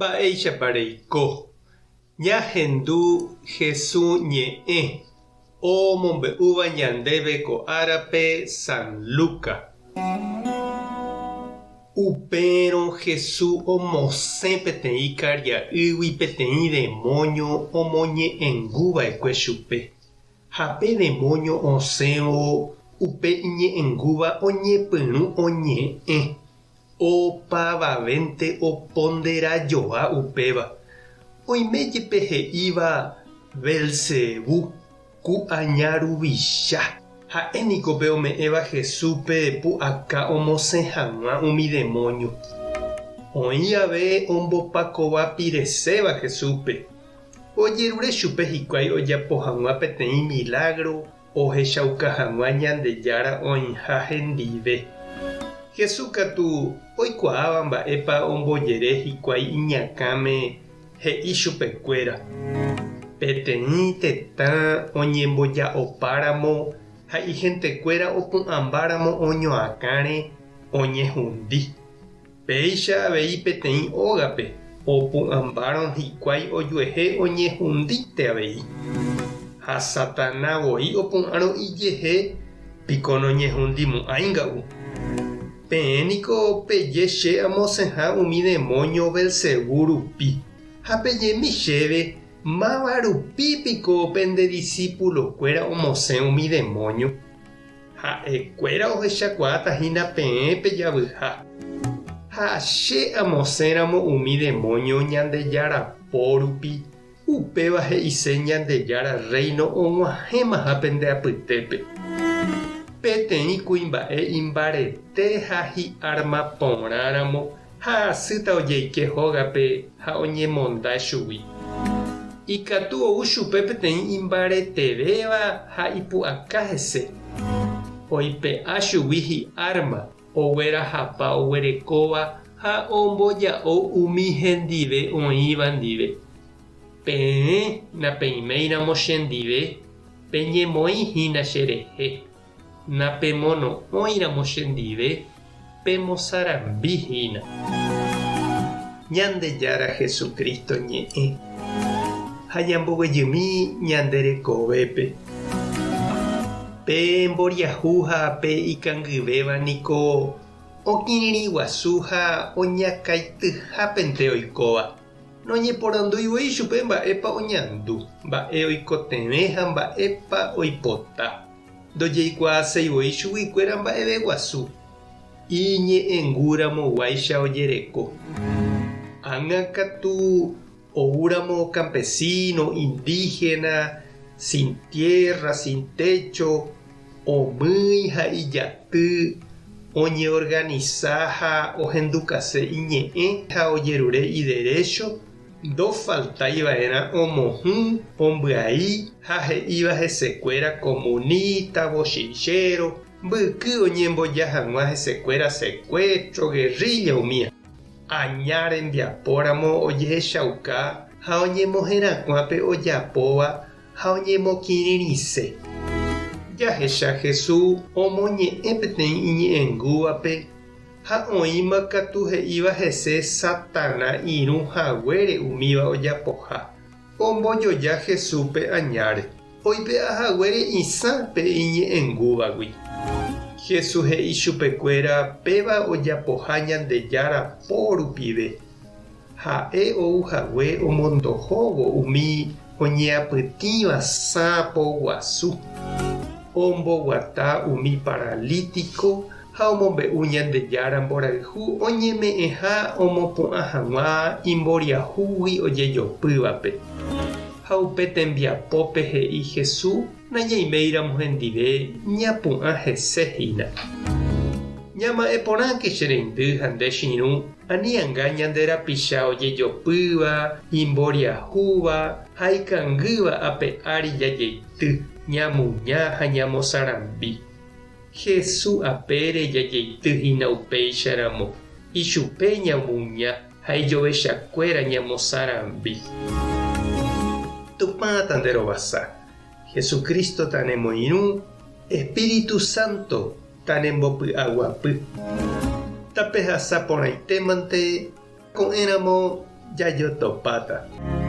Mba'eichapareiko. Ñahendu Jesús ñe'ẽ omombe'úva ñandéve ko árape San Luca. Upérõ Jesús omosẽ peteĩ karia'ýgui peteĩ demonio omoñe'ẽnguva'ekue chupe. Ha pe demonio osẽvo upe iñe'ẽngúva oñepyrũ oñe'ẽ. Opavavénte oponderajoa upéva. Oiméjepe he'íva Belzebú, ku añaruvicha. Ha'éniko pe ome'ẽva Jesúspe pu'aka omosẽ hag̃ua umi demonio. Oĩ ave ombopakova pireséva Jesúspe. Ojerure chupe hikuái ojapo hag̃ua peteĩ milagro, ohechauka hag̃ua Ñandejára oĩha hendive. Jesús katu oikuaáva mba'épa ombojere hikuái iñakãme he'i chupekuéra. Peteĩ tetã oñemboja'opáramo ha ihentekuéra opu'ãmbáramo oñoakãre oñehundi. Péicha avei peteĩ ógape opu'ãmbárõ hikuái ojuehe oñehundíte avei. Ha Satanávoi opu'ãrõ ijehe piko noñehundimu'ãinga'u. Peẽniko peje che amosẽha umi demonio Belzebú rupi. Ha pejemi chéve máva rupípiko pende discípulokuéra omosẽ umi demonio. Ha'ekuéra ohechakuaatahína peẽ pejavyha. Ha che amosẽramo umi demonio Ñandejárapo rupi. Upéva he'ise Ñandejára reino og̃uahẽmaha pende apytépe. Peteĩ kuimba'e imbarete ha hi'árma porãramo ha asýta ojeike hógape ha oñemonda chugui. Ikatu ou chupe peteĩ imbaretevéva ha ipu'aka hese. Oipe'a chugui hi'árma, oguerahapa oguerekóva ha omboja'o umi hendive oĩva ndive. Peẽ napeĩméiramo chendive, peñemoĩhína cherehe. Napemono'õiramo chendive, pemosarambihína. Ñandejára Jesucristo ñe'ẽ. Ha ñamboguejymi ñanderekovépe. Pe mboriahu ha pe ikangyvéva niko okirirĩ guasu ha oñakãityhápente oikóva. Noñeporandúivoi chupe mba'épa oñandu, mba'e oikotevẽ ha mba'épa oipota. Ndojeikuaaseivoi chuguikuéra mba'eve guasu. Iñe'ẽnguramoguáicha ojereko. Ág̃akatu oúramo campesino, indígena, sin tierra, sin techo, omýi ha ijaty, oñeorganiza ha ohendukase iñe'ẽ ha ojerure iderecho, ndofaltaiva'erã omohũ, ombyai ha he'íva hesekuéra comunista, bochinchero, mbyky oñemboja hag̃ua hesekuéra secuestro, guerrilla umíva. Aña rembiapóramo ojehechauka ha oñemohẽrakuãpe ojapóva ha oñemokirirĩse. Jahecha Jesús omoñe'ẽ peteĩ iñe'ẽngúvape ha oĩma katu he'íva hese Satana irũhaguére umíva ojapoha. Ombojoja Jesúspe añáre. Oipe'ahaguére isã pe iñe'ẽngúvagui. Jesús he'i chupekuéra péva ojapoha Ñandejárapo rupive. Ha'e ouhague omondohóvo umi oñeapytĩva sápo guasu. Omboguata umi paralítico ha omombe'u Ñandejára mborayhu oñeme'ẽ ha omopu'ã hag̃ua imboriahúgui ojejopývape. Ha upe tembiapópe he'i Jesús nañaiméiramo hendive ñapu'ã hesehína. Ñama'eporãke che reindy ha nde chiru aniãnga ñanderapicha ojejopýva, imboriahúva ha ikangýva ape ári jajeity, ñamuña ha ñamosarambi. Jesús apére jajeitýhína upéicharamo, ichupe ñamuña ha ijovechakuéra ñamosarambi. Tupãta nderovasa. Jesucristo tanemoirũ, Espíritu Santo tanembopy'aguapy. Tape hasa porãitémante ko'ẽramo Yayotopata.